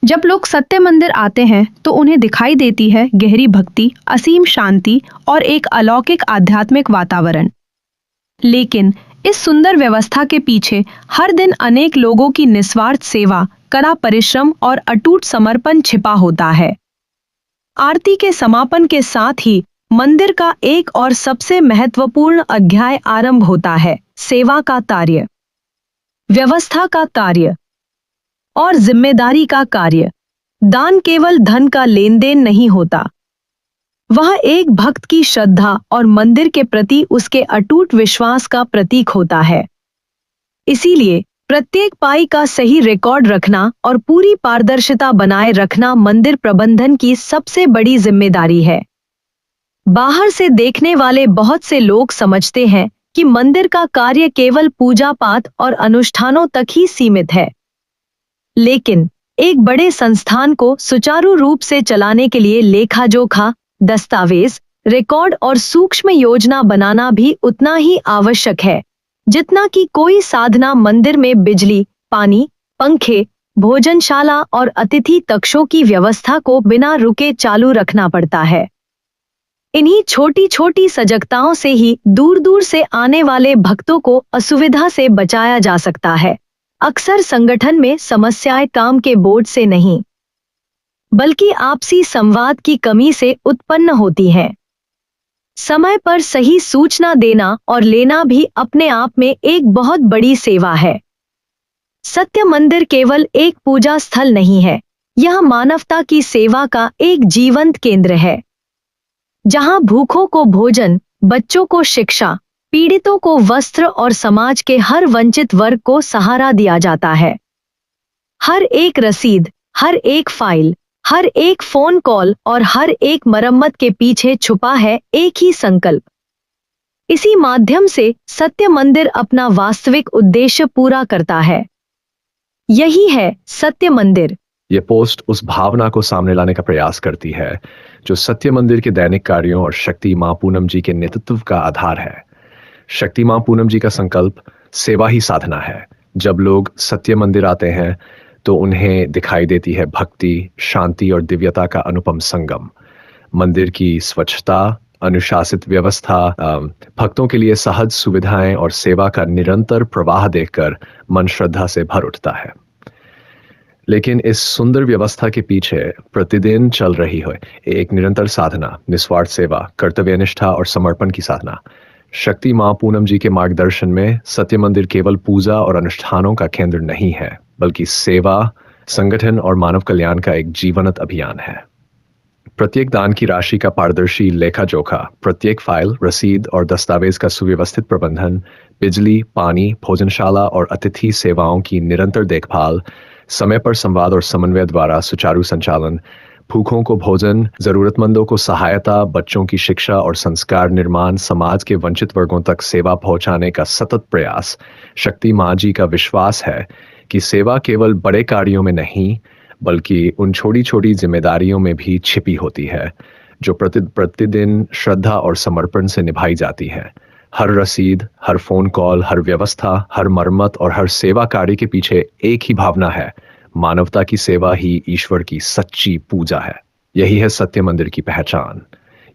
जब लोग सत्य मंदिर आते हैं तो उन्हें दिखाई देती है गहरी भक्ति, असीम शांति और एक अलौकिक आध्यात्मिक वातावरण। लेकिन इस सुंदर व्यवस्था के पीछे हर दिन अनेक लोगों की निस्वार्थ सेवा, कड़ा परिश्रम और अटूट समर्पण छिपा होता है। आरती के समापन के साथ ही मंदिर का एक और सबसे महत्वपूर्ण अध्याय आरंभ होता है, सेवा का कार्य, व्यवस्था का कार्य और जिम्मेदारी का कार्य। दान केवल धन का लेन देन नहीं होता, वह एक भक्त की श्रद्धा और मंदिर के प्रति उसके अटूट विश्वास का प्रतीक होता है। इसीलिए प्रत्येक पाई का सही रिकॉर्ड रखना और पूरी पारदर्शिता बनाए रखना मंदिर प्रबंधन की सबसे बड़ी जिम्मेदारी है। बाहर से देखने वाले बहुत से लोग समझते हैं कि मंदिर का कार्य केवल पूजा पाठ और अनुष्ठानों तक ही सीमित है। लेकिन एक बड़े संस्थान को सुचारू रूप से चलाने के लिए लेखा जोखा, दस्तावेज, रिकॉर्ड और सूक्ष्म योजना बनाना भी उतना ही आवश्यक है जितना कि कोई साधना मंदिर में बिजली, पानी, पंखे, भोजनशाला और अतिथि कक्षों की व्यवस्था को बिना रुके चालू रखना पड़ता है। इन्हीं छोटी छोटी सजगताओं से ही दूर दूर से आने वाले भक्तों को असुविधा से बचाया जा सकता है। अक्सर संगठन में समस्याएं काम के बोझ से नहीं, बल्कि आपसी संवाद की कमी से उत्पन्न होती हैं। समय पर सही सूचना देना और लेना भी अपने आप में एक बहुत बड़ी सेवा है। सत्य मंदिर केवल एक पूजा स्थल नहीं है, यह मानवता की सेवा का एक जीवंत केंद्र है, जहां भूखों को भोजन, बच्चों को शिक्षा, पीड़ितों को वस्त्र और समाज के हर वंचित वर्ग को सहारा दिया जाता है। हर एक रसीद, हर एक फाइल, हर एक फोन कॉल और हर एक मरम्मत के पीछे छुपा है एक ही संकल्प। इसी माध्यम से सत्य मंदिर अपना वास्तविक उद्देश्य पूरा करता है। यही है सत्य मंदिर। ये पोस्ट उस भावना को सामने लाने का प्रयास करती है जो सत्य मंदिर के दैनिक कार्यों और शक्ति मां पूनम जी के नेतृत्व का आधार है। शक्ति मां पूनम जी का संकल्प सेवा ही साधना है। जब लोग सत्य मंदिर आते हैं तो उन्हें दिखाई देती है भक्ति, शांति और दिव्यता का अनुपम संगम। मंदिर की स्वच्छता, अनुशासित व्यवस्था, भक्तों के लिए सहज सुविधाएं और सेवा का निरंतर प्रवाह देखकर मन श्रद्धा से भर उठता है। लेकिन इस सुंदर व्यवस्था के पीछे प्रतिदिन चल रही है एक निरंतर साधना, निस्वार्थ सेवा, कर्तव्यनिष्ठा और समर्पण की साधना। शक्ति मां पूनम जी के मार्गदर्शन में सत्य मंदिर केवल पूजा और अनुष्ठानों का केंद्र नहीं है, बल्कि सेवा, संगठन और मानव कल्याण का एक जीवंत अभियान है। प्रत्येक दान की राशि का पारदर्शी लेखा जोखा, प्रत्येक फाइल, रसीद और दस्तावेज का सुव्यवस्थित प्रबंधन, बिजली, पानी, भोजनशाला और अतिथि सेवाओं की निरंतर देखभाल, समय पर संवाद और समन्वय द्वारा सुचारू संचालन, भूखों को भोजन, जरूरतमंदों को सहायता, बच्चों की शिक्षा और संस्कार निर्माण, समाज के वंचित वर्गों तक सेवा पहुंचाने का सतत प्रयास। शक्ति मां जी का विश्वास है कि सेवा केवल बड़े कार्यों में नहीं, बल्कि उन छोटी छोटी जिम्मेदारियों में भी छिपी होती है, जो प्रतिदिन श्रद्धा और समर्पण से निभाई जाती है। हर रसीद, हर फोन कॉल, हर व्यवस्था, हर मरम्मत और हर सेवा कार्य के पीछे एक ही भावना है, मानवता की सेवा ही ईश्वर की सच्ची पूजा है। यही है सत्य मंदिर की पहचान,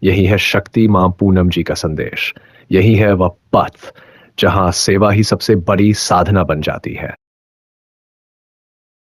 यही है शक्ति मां पूनम जी का संदेश, यही है वह पथ जहां सेवा ही सबसे बड़ी साधना बन जाती है।